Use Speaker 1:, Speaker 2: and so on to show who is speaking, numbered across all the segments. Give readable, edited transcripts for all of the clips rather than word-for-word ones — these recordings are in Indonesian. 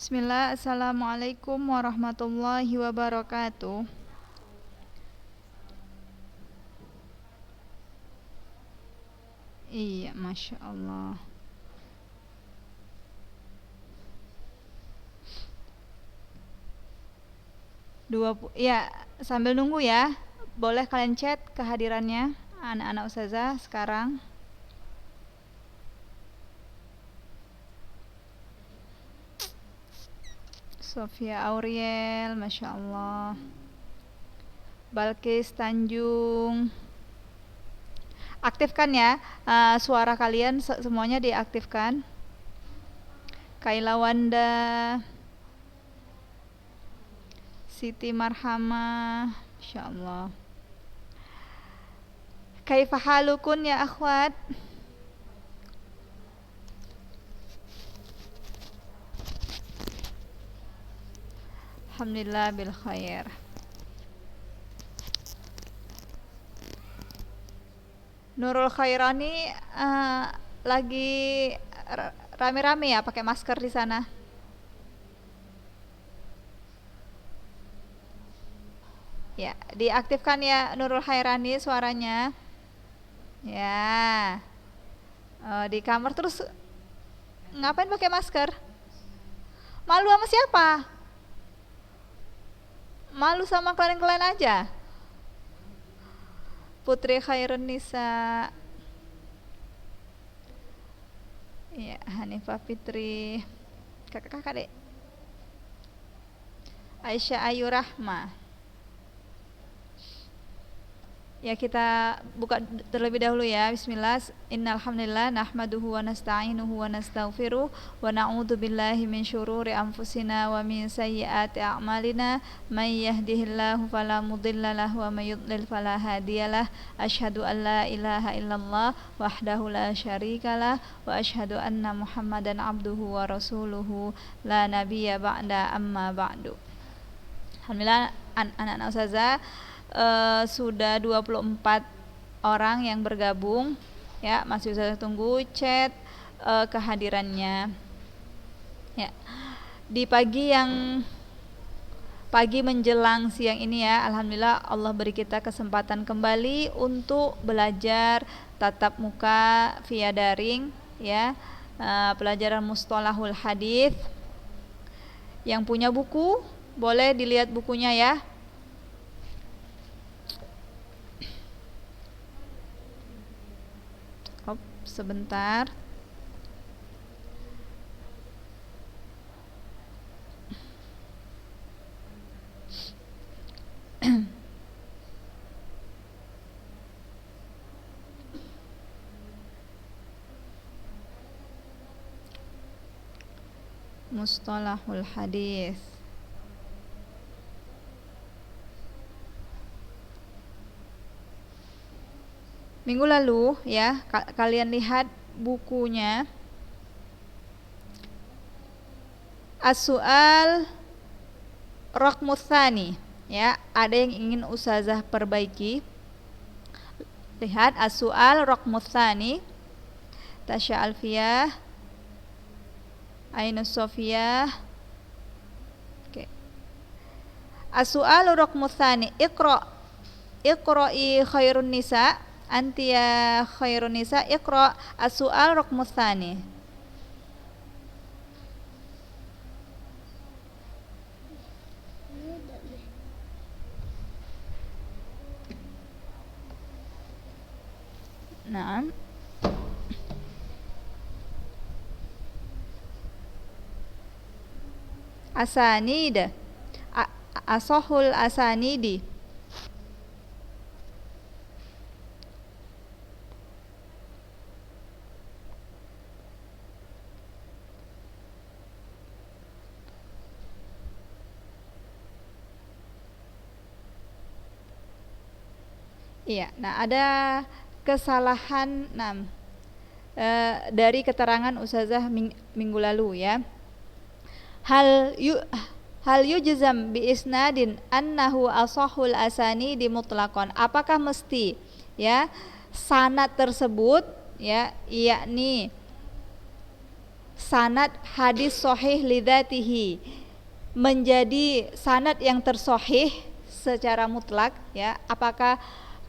Speaker 1: Bismillah, Assalamualaikum warahmatullahi wabarakatuh. Iya, Masya Allah. Ya, sambil nunggu ya. Boleh kalian chat kehadirannya anak-anak ustazah sekarang. Sofia Auriel, Masya Allah. Balkis Tanjung. Aktifkan ya, suara kalian semuanya diaktifkan. Kaila Wanda, Siti Marhamah, Masya Allah. Kaifa halukun ya akhwat? Alhamdulillah bil khair. Nurul Khairani lagi rame-rame ya pakai masker di sana. Ya, diaktifkan ya Nurul Khairani suaranya. Ya. Di kamar terus ngapain pakai masker? Malu sama siapa? Malu sama kalian-kalian aja. Putri Khairun Nisa. Ya, Hanifah Fitri. Kakak-kakak dek. Aisyah Ayu Rahma. Ya, kita buka terlebih dahulu ya. Bismillah. Innal hamdalillah nahmaduhu wa nasta'inuhu wa nastaghfiruh wa na'udzu billahi min syururi anfusina wa min sayyiati a'malina. May yahdihillahu fala mudhillalah wa may yudlil fala hadiyalah. Asyhadu an la ilaha illallah wahdahu la syarikalah wa asyhadu anna Muhammadan abduhu wa rasuluhu la nabiyya ba'da amma ba'du. Alhamdulillah anak-anak ustazah sudah 24 orang yang bergabung ya, masih bisa tunggu chat kehadirannya ya. Di pagi menjelang siang ini ya, alhamdulillah Allah beri kita kesempatan kembali untuk belajar tatap muka via daring ya, pelajaran mustalahul hadis. Yang punya buku boleh dilihat bukunya ya. Sebentar. Mustalahul hadis. Minggu lalu ya, kalian lihat bukunya As-Su'al Raqmus Tsani ya, ada yang ingin ustazah perbaiki. Lihat As-Su'al Raqmus Tsani, Tasya Alfiyah, Ainus Sofiyah. Oke. As-Su'al Raqmus Tsani, Iqra'i khairun nisa. Antia khairun nisa, Iqra as-su'al raqmus tsani. Naam. Asanid. Asahul asanidi. Iya, nah ada kesalahan dari keterangan ustazah minggu lalu ya. Hal yujzam bi isnadin annahu asahul asani di mutlaqan. Apakah mesti ya sanad tersebut ya, yakni sanad hadis sahih lidzatihi menjadi sanad yang tersahih secara mutlak, ya. Apakah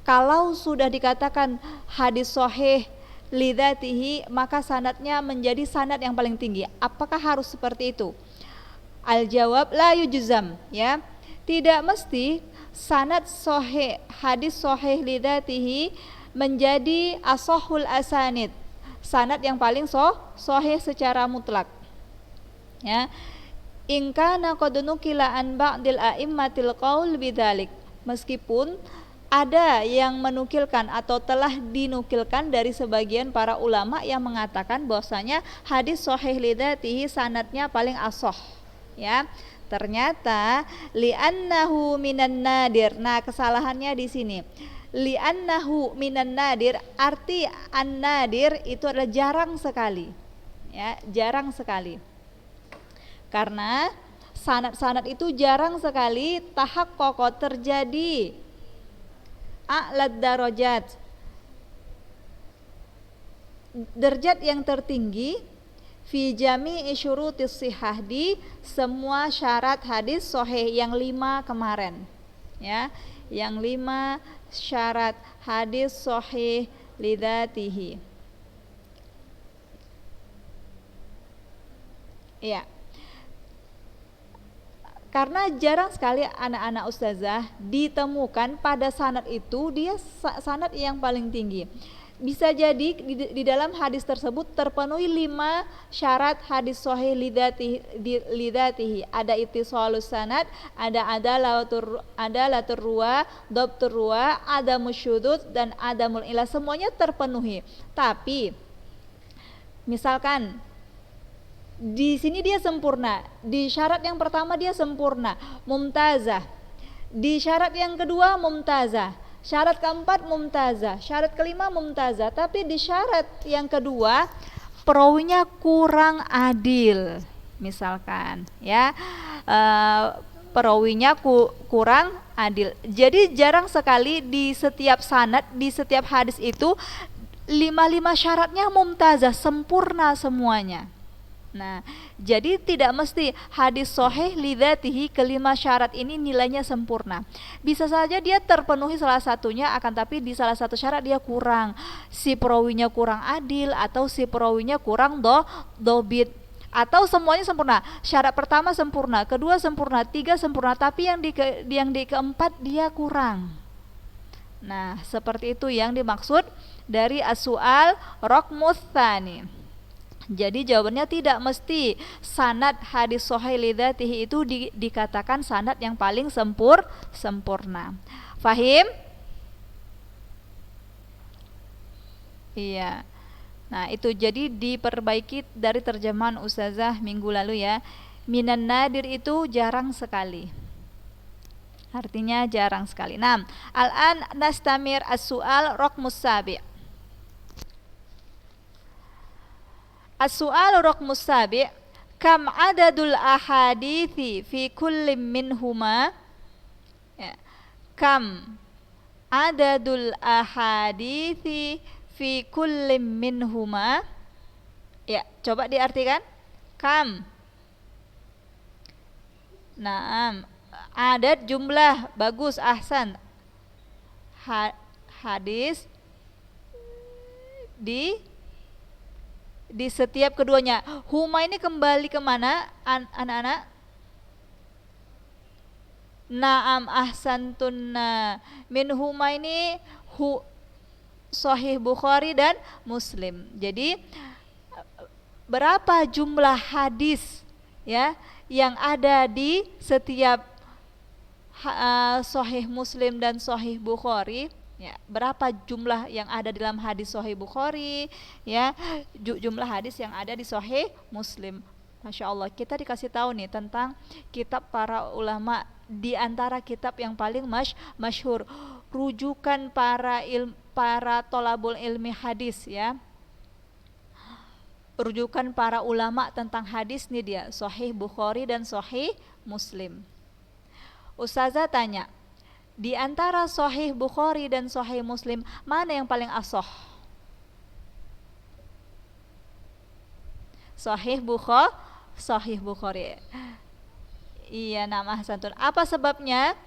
Speaker 1: kalau sudah dikatakan hadis sahih lidzatihi maka sanadnya menjadi sanad yang paling tinggi? Apakah harus seperti itu? Al-jawab la yujzam, ya. Tidak mesti sanad sahih hadis sahih lidzatihi menjadi ashahul asanid, sanad yang paling sahih secara mutlak, ya. In kana qad nukila an ba'dil a'immatil qaul bidzalik, meskipun ada yang menukilkan atau telah dinukilkan dari sebagian para ulama yang mengatakan bahwasanya hadis sahih lidzatihi sanadnya paling ashah, ya. Ternyata li'annahu minan nadir. Nah, kesalahannya di sini. Li'annahu minan nadir, arti an-nadir itu adalah jarang sekali. Ya, jarang sekali. Karena sanad-sanad itu jarang sekali tahaqqaq terjadi a'lad darajat, derajat yang tertinggi fi jami'i syurutis sihah, di semua syarat hadis sahih yang 5 kemarin, ya, yang 5 syarat hadis sahih lidzatihi, ya. Karena jarang sekali anak-anak ustazah ditemukan pada sanad itu dia sanad yang paling tinggi. Bisa jadi di dalam hadis tersebut terpenuhi 5 syarat hadis sahih lidzatihi. Ada ittisalus sanad, ada adalatur ruwa, dhabtur ruwa, ada musyudud dan ada mul'ilah, semuanya terpenuhi. Tapi misalkan di sini dia sempurna, di syarat yang pertama dia sempurna, mumtazah. Di syarat yang kedua mumtazah, syarat keempat mumtazah, syarat kelima mumtazah. Tapi di syarat yang kedua perawinya kurang adil, misalkan, ya, perawinya kurang adil. Jadi jarang sekali di setiap sanad, di setiap hadis itu 5 syaratnya mumtazah, sempurna semuanya. Nah, jadi tidak mesti hadis sahih lidzatihi kelima syarat ini nilainya sempurna. Bisa saja dia terpenuhi salah satunya, akan tapi di salah satu syarat dia kurang. Si perawinya kurang adil, atau si perawinya kurang dobit, atau semuanya sempurna. Syarat pertama sempurna, kedua sempurna, tiga sempurna, tapi yang di keempat dia kurang. Nah, seperti itu yang dimaksud dari as-su'al raqmus tsani. Jadi jawabannya tidak mesti sanad hadis sahih lidzatihi itu dikatakan sanad yang paling sempurna. Fahim? Iya. Nah, itu jadi diperbaiki dari terjemahan ustazah minggu lalu, ya. Minan nadir itu jarang sekali. Artinya jarang sekali. Nah, al-an nastamir as-su'al raqmus sabi'. As-su'al raqmus sabi', kam adadul ahadithi fi kulli minhuma, ya. Kam adadul ahadithi fi kulli minhuma, ya, coba diartikan. Kam, naam, adad jumlah, bagus, ahsan. Hadis di setiap keduanya. Huma ini kembali kemana anak-anak? Naam ahsantunna. Min huma ini Sahih Bukhari dan Muslim. Jadi berapa jumlah hadis, ya, yang ada di setiap Sahih Muslim dan Sahih Bukhari? Ya, berapa jumlah yang ada dalam hadis Sahih Bukhari, ya, jumlah hadis yang ada di Sahih Muslim. Masya Allah, kita dikasih tahu nih tentang kitab para ulama, di antara kitab yang paling masyhur, rujukan para tolabul ilmi hadis, ya, rujukan para ulama tentang hadis nih dia, Sahih Bukhari dan Sahih Muslim. Ustazah tanya, di antara Sahih Bukhari dan Sahih Muslim mana yang paling ashah? Sahih Bukhari. Iya, nama santun. Apa sebabnya?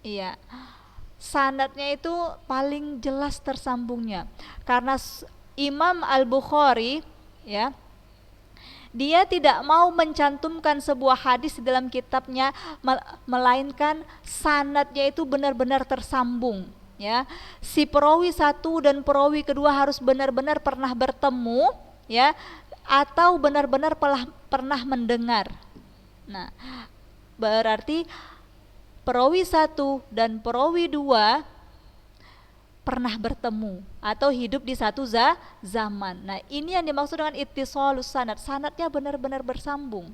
Speaker 1: Iya. Sanadnya itu paling jelas tersambungnya. Karena Imam Al-Bukhari ya, dia tidak mau mencantumkan sebuah hadis di dalam kitabnya melainkan sanadnya itu benar-benar tersambung ya. Si perawi satu dan perawi kedua harus benar-benar pernah bertemu ya, atau benar-benar pernah mendengar. Nah, berarti perawi satu dan perawi dua pernah bertemu atau hidup di satu zaman. Nah, ini yang dimaksud dengan ittisalus sanad. Sanadnya benar-benar bersambung.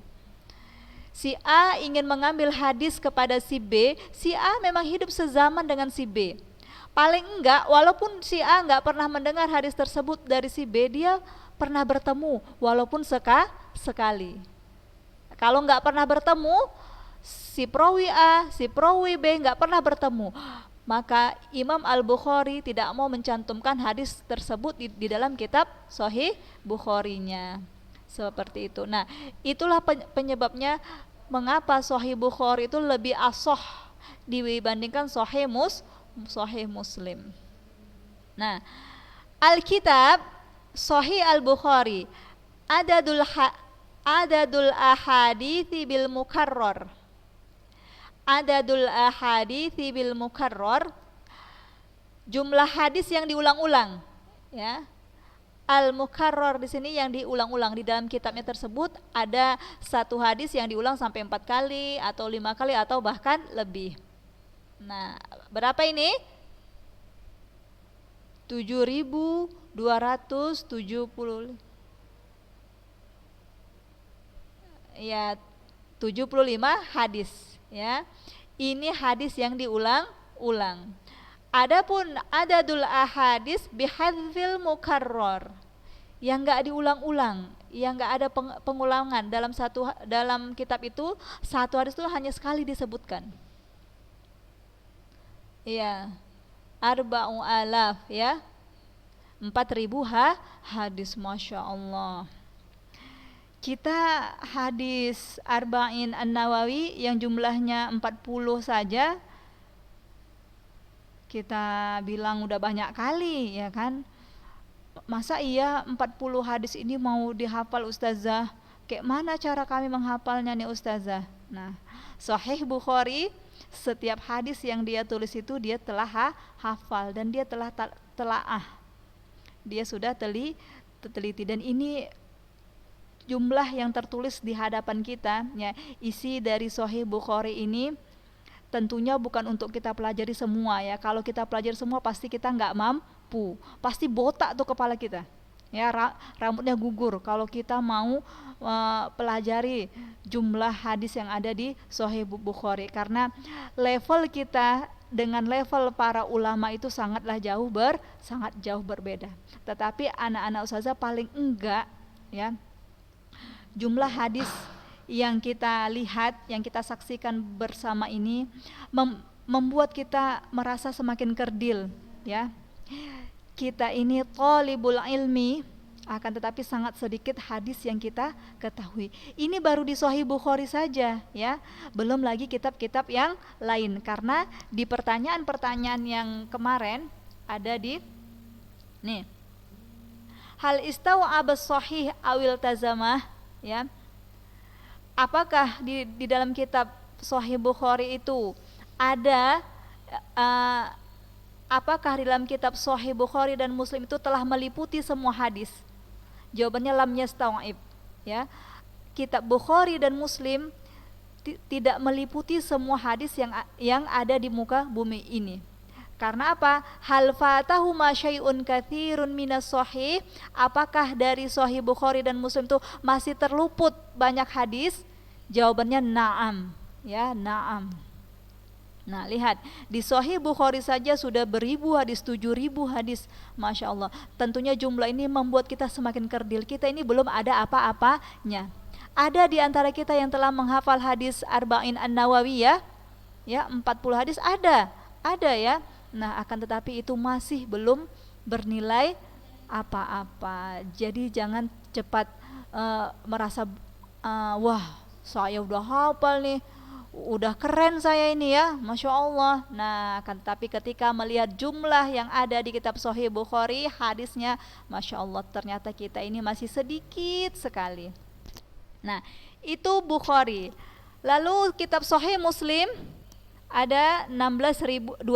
Speaker 1: Si A ingin mengambil hadis kepada si B, si A memang hidup sezaman dengan si B. Paling enggak, walaupun si A enggak pernah mendengar hadis tersebut dari si B, dia pernah bertemu walaupun sekali. Kalau enggak pernah bertemu, si perawi A, si perawi B enggak pernah bertemu, maka Imam Al-Bukhari tidak mau mencantumkan hadis tersebut di dalam kitab Sahih Bukharinya. Seperti itu. Nah, itulah penyebabnya mengapa Sahih Bukhari itu lebih ashah dibandingkan Sahih Muslim. Nah, Alkitab Sahih Al-Bukhari adadul ahadithi bil mukarrar. Adadul ahadithi bil mukarrar, jumlah hadis yang diulang-ulang ya. Al mukarrar di sini yang diulang-ulang. Di dalam kitabnya tersebut ada satu hadis yang diulang sampai 4 kali atau 5 kali atau bahkan lebih. Nah, berapa ini? 7.270 ya, 75 hadis ya. Ini hadis yang diulang-ulang. Adapun adadul ahadis bihadzil mukarrar, yang enggak diulang-ulang, yang enggak ada pengulangan dalam kitab itu, satu hadis itu hanya sekali disebutkan. Iya. Arba'u alaf ya. 4.000 hadis, Masya Allah. Kita hadis Arba'in An-Nawawi yang jumlahnya 40 saja kita bilang udah banyak kali ya kan. Masa iya 40 hadis ini mau dihafal Ustazah? Kayak mana cara kami menghafalnya nih Ustazah? Nah, Sahih Bukhari, setiap hadis yang dia tulis itu dia telah hafal dan dia telah telaah. Dia sudah teliti, dan ini jumlah yang tertulis di hadapan kita ya. Isi dari Sahih Bukhari ini tentunya bukan untuk kita pelajari semua ya. Kalau kita pelajari semua pasti kita nggak mampu, pasti botak tuh kepala kita ya, rambutnya gugur kalau kita mau pelajari jumlah hadis yang ada di Sahih Bukhari, karena level kita dengan level para ulama itu sangat jauh berbeda. Tetapi anak-anak ustazah paling enggak ya, jumlah hadis yang kita lihat, yang kita saksikan bersama ini membuat kita merasa semakin kerdil ya. Kita ini thalibul ilmi, akan tetapi sangat sedikit hadis yang kita ketahui. Ini baru di Sahih Bukhari saja ya, belum lagi kitab-kitab yang lain. Karena di pertanyaan-pertanyaan yang kemarin ada di nih, hal istawa'ab sahih awil tazamah ya. Apakah di dalam kitab Sahih Bukhari itu ada apakah di dalam kitab Sahih Bukhari dan Muslim itu telah meliputi semua hadis? Jawabannya lam yastaw'ib ya. Kitab Bukhari dan Muslim tidak meliputi semua hadis yang ada di muka bumi ini. Karena apa? Hal fatahu ma syai'un katsirun minas sahih, apakah dari Sahih Bukhari dan Muslim itu masih terluput banyak hadis? Jawabannya na'am ya, na'am. Nah, lihat di Sahih Bukhari saja sudah beribu hadis, 7.000 hadis, Masya Allah. Tentunya jumlah ini membuat kita semakin kerdil. Kita ini belum ada apa-apanya. Ada di antara kita yang telah menghafal hadis Arba'in An-Nawawi ya, 40 hadis ada ya. Nah, akan tetapi itu masih belum bernilai apa-apa. Jadi jangan cepat merasa wah saya udah hafal nih, udah keren saya ini ya, Masya Allah. Nah kan, tapi ketika melihat jumlah yang ada di kitab Sahih Bukhari hadisnya, Masya Allah, ternyata kita ini masih sedikit sekali. Nah itu Bukhari. Lalu kitab Sahih Muslim ada 12.000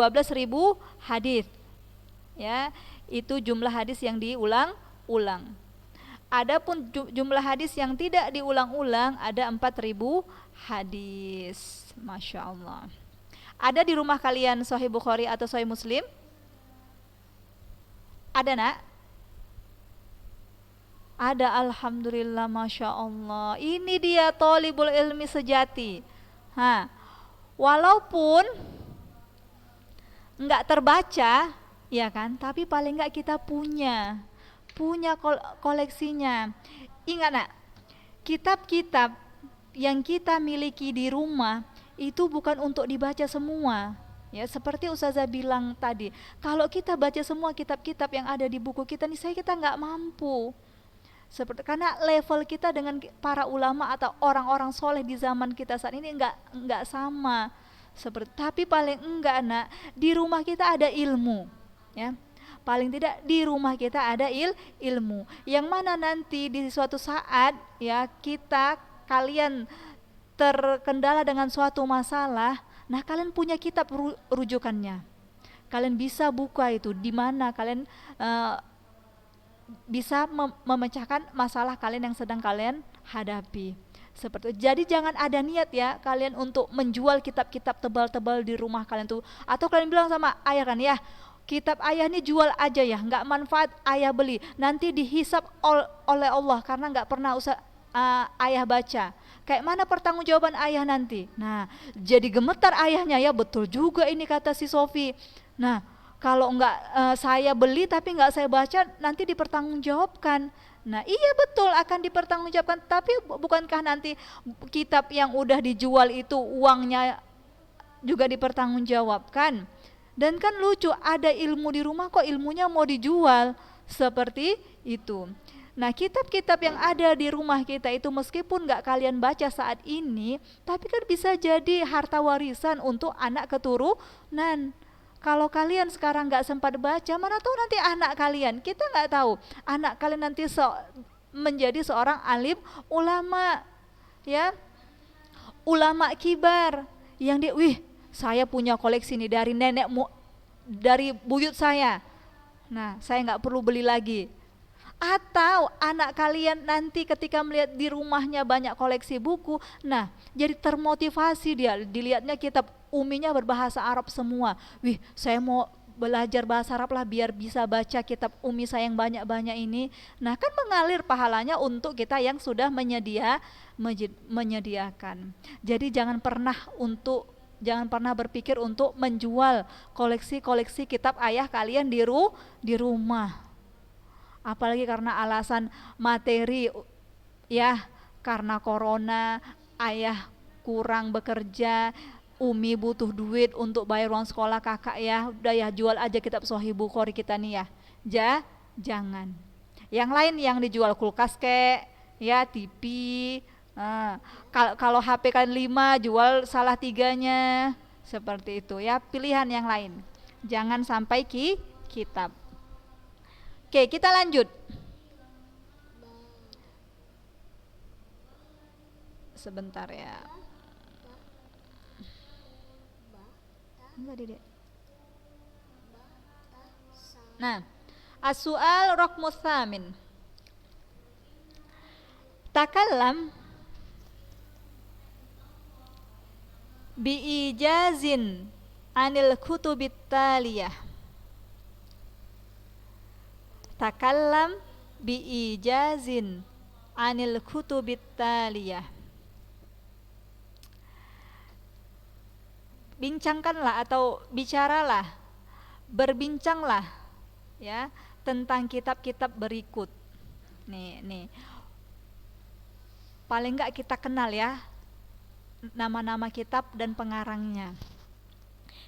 Speaker 1: hadis, ya, itu jumlah hadis yang diulang-ulang. Adapun jumlah hadis yang tidak diulang-ulang ada 4.000 hadis. Masya Allah. Ada di rumah kalian Sahih Bukhari atau Sahih Muslim? Ada nak? Ada, alhamdulillah, Masya Allah. Ini dia thalibul ilmi sejati. Walaupun nggak terbaca, ya kan, tapi paling nggak kita punya koleksinya. Ingat nak, kitab-kitab yang kita miliki di rumah itu bukan untuk dibaca semua. Ya, seperti Ustazah bilang tadi, kalau kita baca semua kitab-kitab yang ada di buku kita nih, kita nggak mampu. Karena level kita dengan para ulama atau orang-orang soleh di zaman kita saat ini nggak sama. Tapi paling enggak nak, di rumah kita ada ilmu, ya. Paling tidak di rumah kita ada ilmu yang mana nanti di suatu saat, ya, kalian terkendala dengan suatu masalah, nah kalian punya kitab rujukannya, kalian bisa buka itu, di mana kalian bisa memecahkan masalah kalian yang sedang kalian hadapi. Seperti itu. Jadi jangan ada niat ya kalian untuk menjual kitab-kitab tebal-tebal di rumah kalian tuh, atau kalian bilang sama ayah kan, ya kitab ayah ini jual aja ya, nggak manfaat ayah beli, nanti dihisap oleh Allah karena nggak pernah ayah baca. Kayak mana pertanggungjawaban ayah nanti? Nah, jadi gemetar ayahnya, ya betul juga ini kata si Sofi. Nah, kalau nggak saya beli tapi nggak saya baca, nanti dipertanggungjawabkan. Nah iya betul, akan dipertanggungjawabkan. Tapi bukankah nanti kitab yang udah dijual itu uangnya juga dipertanggungjawabkan? Dan kan lucu, ada ilmu di rumah kok ilmunya mau dijual, seperti itu. Nah kitab-kitab yang ada di rumah kita itu meskipun nggak kalian baca saat ini, tapi kan bisa jadi harta warisan untuk anak keturunan. Kalau kalian sekarang nggak sempat baca, mana tahu nanti anak kalian, kita nggak tahu, anak kalian nanti menjadi seorang alim ulama, ya, ulama kibar, yang saya punya koleksi ini dari dari buyut saya. Nah, saya nggak perlu beli lagi. Atau anak kalian nanti ketika melihat di rumahnya banyak koleksi buku, nah jadi termotivasi dia, dilihatnya kitab uminya berbahasa Arab semua. Saya mau belajar bahasa Arab lah biar bisa baca kitab umi saya yang banyak-banyak ini. Nah kan mengalir pahalanya untuk kita yang sudah menyediakan. Jadi jangan pernah berpikir untuk menjual koleksi-koleksi kitab ayah kalian di rumah. Apalagi karena alasan materi, ya, karena corona ayah kurang bekerja, umi butuh duit untuk bayar uang sekolah kakak, ya udah ya jual aja kitab Sahih Bukhari kita nih ya. Jangan. Yang lain yang dijual kulkas kek, ya TV. Kalau HP kan 5 jual salah 3-nya, seperti itu ya, pilihan yang lain. Jangan sampai kitab. Oke, kita lanjut. Sebentar ya. Enggak, Dede. Nah, as-su'al raqmus tsamin. Takallam bi'ijazin anil kutubit taliyah. Takallam bi'ijazin anil kutubit taliyah. Bincangkanlah atau berbincanglah ya tentang kitab-kitab berikut. Nih. Paling enggak kita kenal ya nama-nama kitab dan pengarangnya.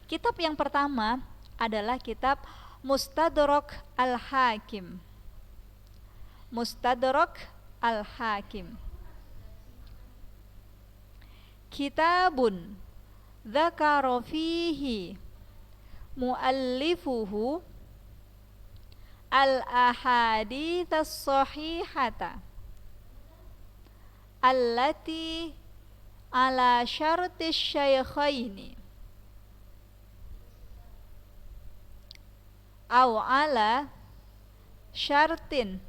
Speaker 1: Kitab yang pertama adalah kitab Mustadrak Al-Hakim. Mustadrak Al-Hakim. Kitabun dzakara fihi muallifuhu al-ahadits as-sahihata allati ala syartis syaikhaini au ala syartin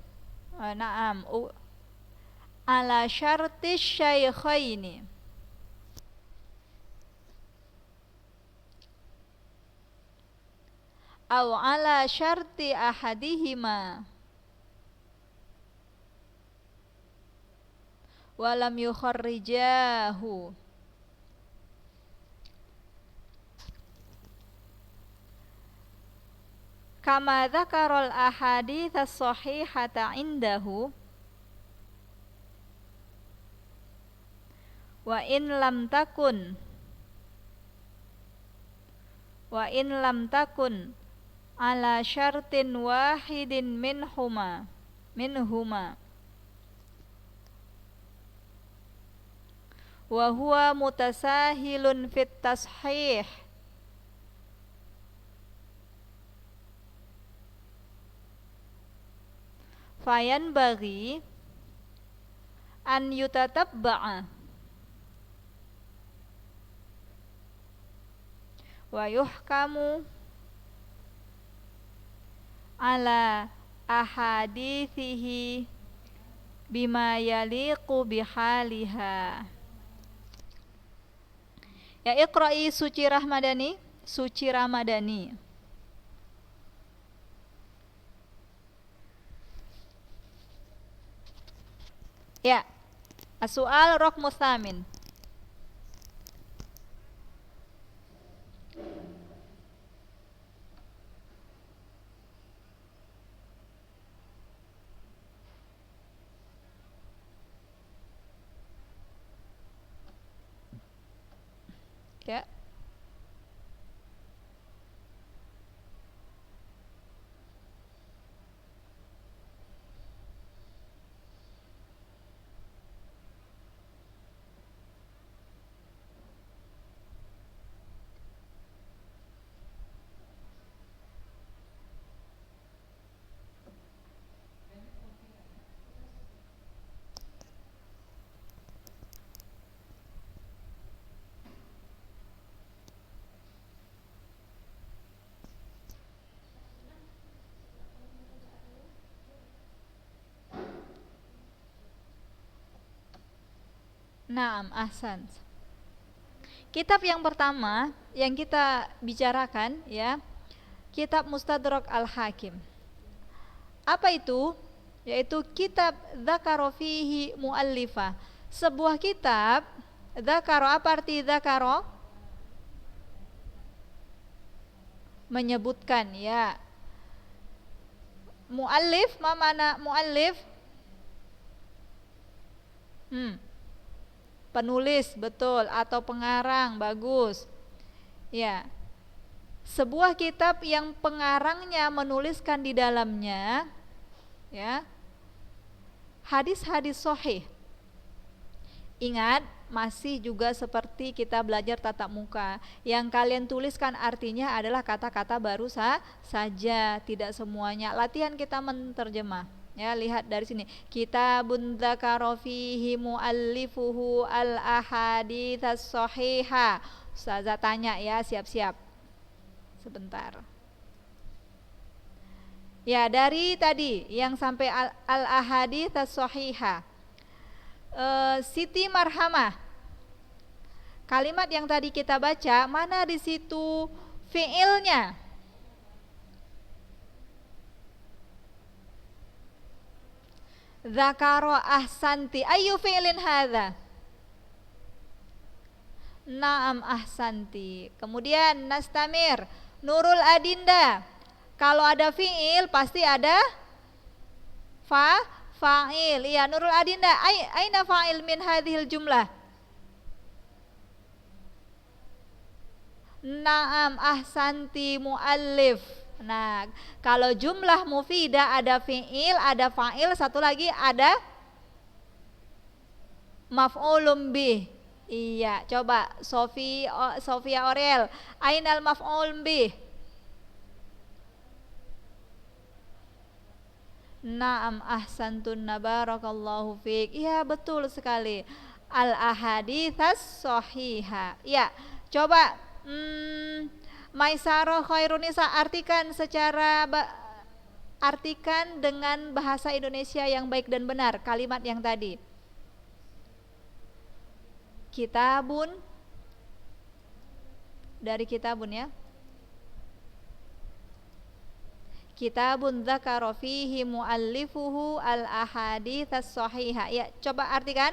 Speaker 1: ala syartis syaikhaini au ala syarti ahadihima walam yukharrijahu kama dzakarul ahadits as-sahihata indahu wa in lam takun ala syartin wahidin minhuma wa huwa mutasahilun fit tashih fayanbaghi an yutatabba'a wa yuhkamu ala ahadithihi bima yaliqu bihaliha. Ya, iqra'i Suci Ramadhani. Ya, as-su'al raqmu tsamin. Ya. Naam, ahsan. Kitab yang pertama yang kita bicarakan, ya, kitab Mustadrak Al-Hakim. Apa itu? Yaitu kitab dzakara fihi muallifah. Sebuah kitab dzakara, apa arti dzakara? Menyebutkan, ya. Muallif, ma mana muallif? Penulis, betul, atau pengarang, bagus. Ya. Sebuah kitab yang pengarangnya menuliskan di dalamnya, ya, hadis-hadis sahih. Ingat, masih juga seperti kita belajar tatap muka. Yang kalian tuliskan artinya adalah kata-kata baru saja, tidak semuanya. Latihan kita menterjemah. Ya, lihat dari sini. Kitabun dzakara fihi muallifuhu al-ahadits as-sahihah. Ustazah tanya, ya, siap-siap. Sebentar. Ya, dari tadi yang sampai al-ahadits as-sahihah. Siti Marhamah. Kalimat yang tadi kita baca, mana di situ fiilnya? Dzakara ahsanti. Ayu fi'lin hadza? Naam, ahsanti. Kemudian nastamir. Nurul Adinda. Kalau ada fi'il pasti ada fa'il. Iya, Nurul Adinda, aina fa'il min hadhil jumlah? Naam, ahsanti, muallif. Nah, kalau jumlah mufidah ada fi'il, ada fa'il, satu lagi ada maf'ulun bih. Iya, coba Sofia Orel, ainal maf'ulun bih? Naam ahsantun barakallahu fiik. Iya, betul sekali. Al ahaditsas shahiha. Ya, coba Maisarah Khairunisa artikan dengan bahasa Indonesia yang baik dan benar kalimat yang tadi. Kitabun, dari kitabun ya. Kitabun dzakara fihi muallifuhu al ahaditsas shahihah. Ya, coba artikan.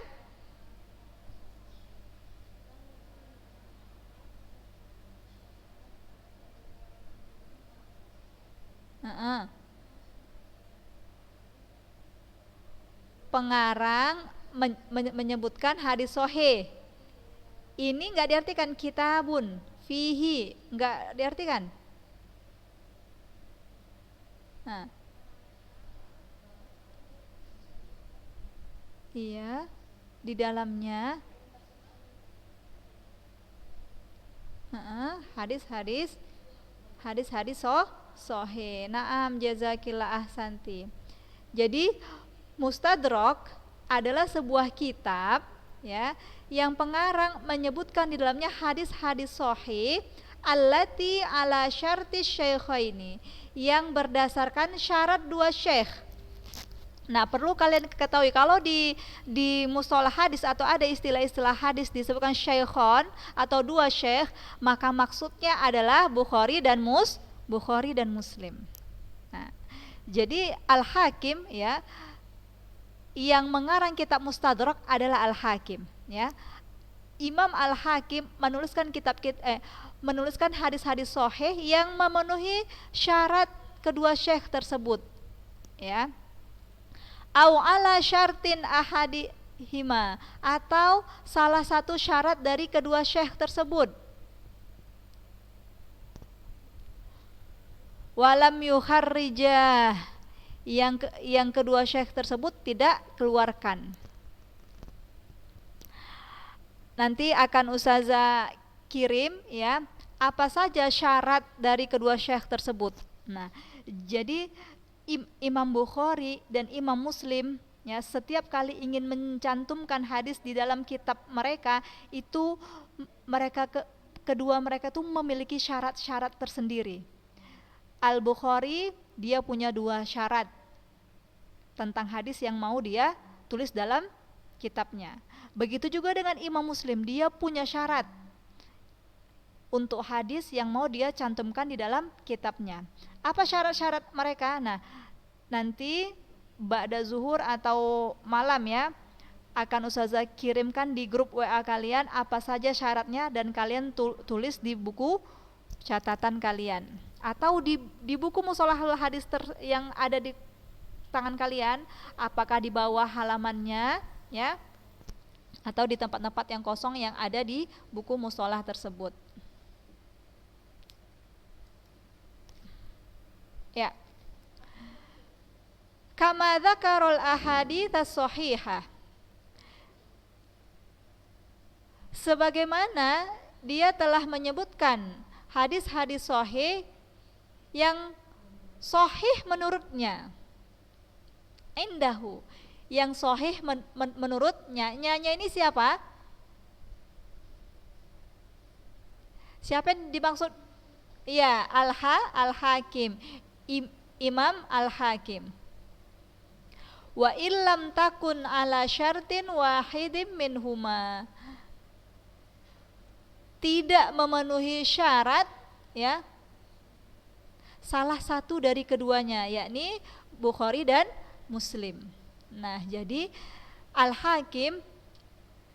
Speaker 1: Pengarang menyebutkan hadis sahih. Ini enggak diartikan kitabun fihi, enggak diartikan. Nah. Iya, di dalamnya hadis-hadis sahih. Naam jazakillah ahsanti. Jadi Mustadrak adalah sebuah kitab ya yang pengarang menyebutkan di dalamnya hadis-hadis sahih allati ala syarti syaikhaini, yang berdasarkan syarat dua syekh. Nah, perlu kalian ketahui kalau di mustalah hadis atau ada istilah-istilah hadis disebutkan syaikhon atau dua syekh, maka maksudnya adalah Bukhari dan Muslim. Nah, jadi Al-Hakim ya, yang mengarang kitab Mustadrak adalah Al-Hakim ya. Imam Al-Hakim menuliskan hadis-hadis sahih yang memenuhi syarat kedua syekh tersebut ya. Au ala syartin ahadihima, atau salah satu syarat dari kedua syekh tersebut. Walam yukharrijah, yang kedua syekh tersebut tidak keluarkan. Nanti akan Ustazah kirim ya apa saja syarat dari kedua syekh tersebut. Nah, jadi Imam Bukhari dan Imam Muslim ya setiap kali ingin mencantumkan hadis di dalam kitab mereka itu kedua mereka itu memiliki syarat-syarat tersendiri. Al-Bukhari dia punya dua syarat tentang hadis yang mau dia tulis dalam kitabnya. Begitu juga dengan Imam Muslim, dia punya syarat untuk hadis yang mau dia cantumkan di dalam kitabnya. Apa syarat-syarat mereka? Nah, nanti ba'da zuhur atau malam ya akan Ustazah kirimkan di grup WA kalian apa saja syaratnya, dan kalian tulis di buku catatan kalian atau di buku Musholahul Hadis yang ada di tangan kalian, apakah di bawah halamannya ya atau di tempat-tempat yang kosong yang ada di buku mustalah tersebut. Ya. Kama dzakarul ahadits shahihah, sebagaimana dia telah menyebutkan hadis-hadis sahih yang sahih menurutnya. Indahu, yang sahih menurutnya. Nyanya ini siapa? Siapa yang dimaksud? Iya, Al-Hakim, Imam Al-Hakim. Wa illam takun ala syartin wahidim minhuma, tidak memenuhi syarat ya salah satu dari keduanya, yakni Bukhari dan Muslim. Nah, jadi Al-Hakim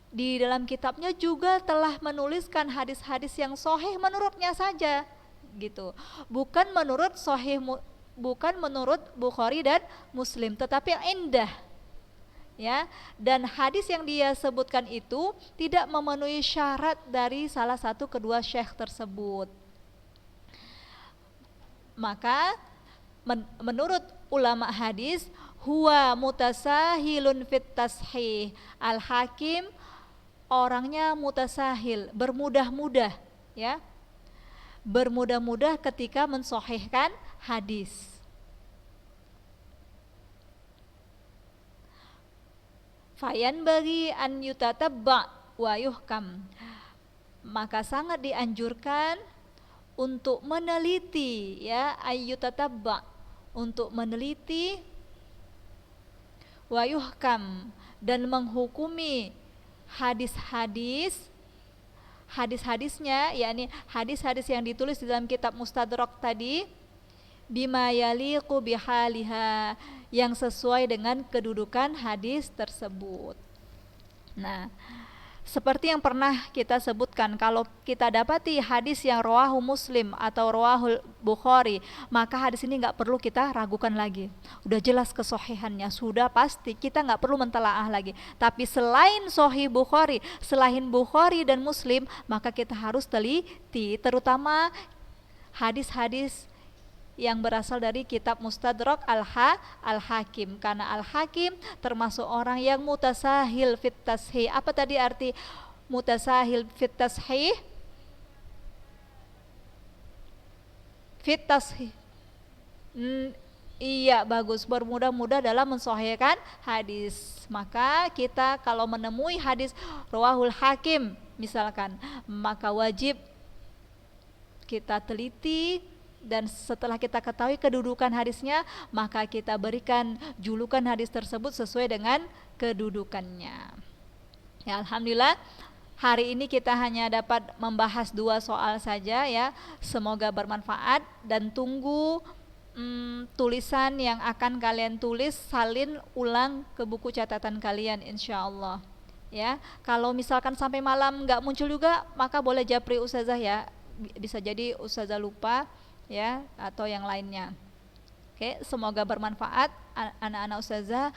Speaker 1: di dalam kitabnya juga telah menuliskan hadis-hadis yang sahih menurutnya saja gitu. Bukan menurut Bukhari dan Muslim, tetapi indah. Ya, dan hadis yang dia sebutkan itu tidak memenuhi syarat dari salah satu kedua syekh tersebut. Maka menurut ulama hadis, huwa mutasahilun fit tashih. Al-Hakim orangnya mutasahil, bermudah-mudah, ya. Bermudah-mudah ketika mensahihkan hadis. Fayan bagi an yutatabba wa yuhkam. Maka sangat dianjurkan untuk meneliti, ya, ayyutatabba, untuk meneliti, wa yuhkam, dan menghukumi hadis-hadisnya, yakni hadis-hadis yang ditulis di dalam kitab Mustadrak tadi, bima yaliqu bihaliha, yang sesuai dengan kedudukan hadis tersebut. Nah, seperti yang pernah kita sebutkan, kalau kita dapati hadis yang rawahu Muslim atau rawahul Bukhari, maka hadis ini nggak perlu kita ragukan lagi. Udah jelas kesohihannya, sudah pasti, kita nggak perlu mentelaah lagi. Tapi selain Sahih Bukhari, selain Bukhari dan Muslim, maka kita harus teliti, terutama hadis-hadis yang berasal dari kitab Mustadrak Al-Hakim, karena Al-Hakim termasuk orang yang mutasahil fit tashih. Apa tadi arti mutasahil fit tashih? Fit tashih. Iya, bagus, bermudah-mudah dalam mensahihkan hadis. Maka kita kalau menemui hadis rawahul Hakim misalkan, maka wajib kita teliti, dan setelah kita ketahui kedudukan hadisnya, maka kita berikan julukan hadis tersebut sesuai dengan kedudukannya. Ya, alhamdulillah hari ini kita hanya dapat membahas 2 soal saja, ya. Semoga bermanfaat, dan tunggu tulisan yang akan kalian tulis, salin ulang ke buku catatan kalian, insyaallah. Ya, kalau misalkan sampai malam nggak muncul juga, maka boleh japri ustazah, ya. Bisa jadi ustazah lupa, ya, atau yang lainnya. Oke, semoga bermanfaat anak-anak ustazah.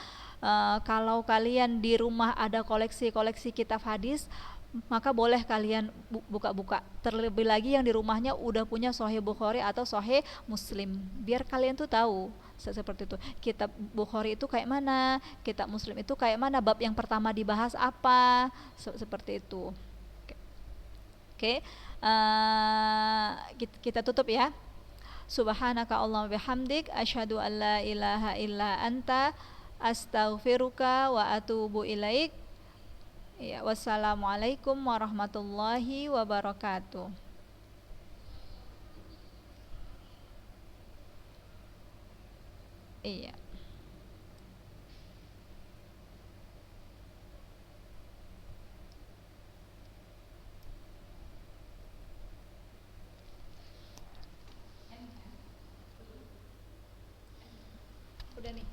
Speaker 1: Kalau kalian di rumah ada koleksi-koleksi kitab hadis, maka boleh kalian buka-buka. Terlebih lagi yang di rumahnya udah punya Sahih Bukhari atau Sahih Muslim, biar kalian tuh tahu seperti itu. Kitab Bukhari itu kayak mana, kitab Muslim itu kayak mana, bab yang pertama dibahas apa, seperti itu. Oke. Kita tutup, ya. Subhanaka Allahumma bihamdik, asyhadu an la ilaha illa anta, astaghfiruka wa atubu ilaik. Ya, wassalamualaikum warahmatullahi wabarakatuh. Iya. Udah nih.